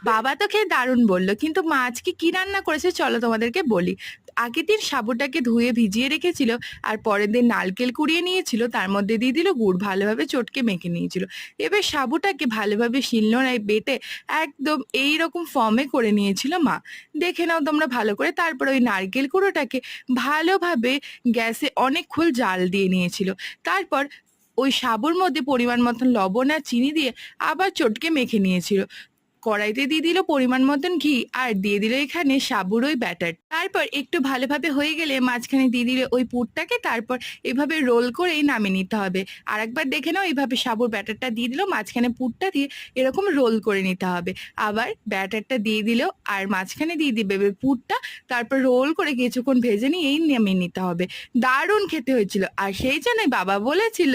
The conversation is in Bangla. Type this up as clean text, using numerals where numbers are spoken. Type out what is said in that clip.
বাবা তো খেয়ে দারুণ বললো, কিন্তু মা আজকে কি রান্না করেছে চলো তোমাদেরকে বলি। আগের দিন সাবুটাকে ধুয়ে ভিজিয়ে রেখেছিল, আর পরের দিন নারকেল কুড়িয়ে নিয়েছিল, তার মধ্যে দিয়ে দিল গুড়, ভালোভাবে চটকে মেখে নিয়েছিল। এবার সাবুটাকে ভালোভাবে শিলনোড়ায় বেটে একদম এইরকম ফর্মে করে নিয়েছিল মা। দেখে নাও তোমরা ভালো করে। তারপর ওই নারকেল কুড়োটাকে ভালোভাবে গ্যাসে অনেকক্ষণ জাল দিয়ে নিয়েছিল। তারপর ওই সাবুর মধ্যে পরিমাণ মতন লবণ আর চিনি দিয়ে আবার চটকে মেখে নিয়েছিল। কড়াইতে দিয়ে দিল পরিমাণ মতন ঘি, আর দিয়ে দিল এখানে সাবুর ওই ব্যাটার। তারপর একটু ভালোভাবে হয়ে গেলে মাঝখানে দিয়ে দিল ওই পুরটাকে। তারপর এইভাবে রোল করেই নামিয়ে নিতে হবে। আর একবার দেখে নাও, এইভাবে সাবুর ব্যাটারটা দিয়ে দিল, মাঝখানে পুরটা দিয়ে এরকম রোল করে নিতে হবে। আবার ব্যাটারটা দিয়ে দিল, আর মাঝখানে দিয়ে দিবে পুরটা। তারপর রোল করে কিছুক্ষণ ভেজে নিয়েই নামিয়ে নিতে হবে। দারুণ খেতে হয়েছিল। আর সেই জন্যই বাবা বলেছিল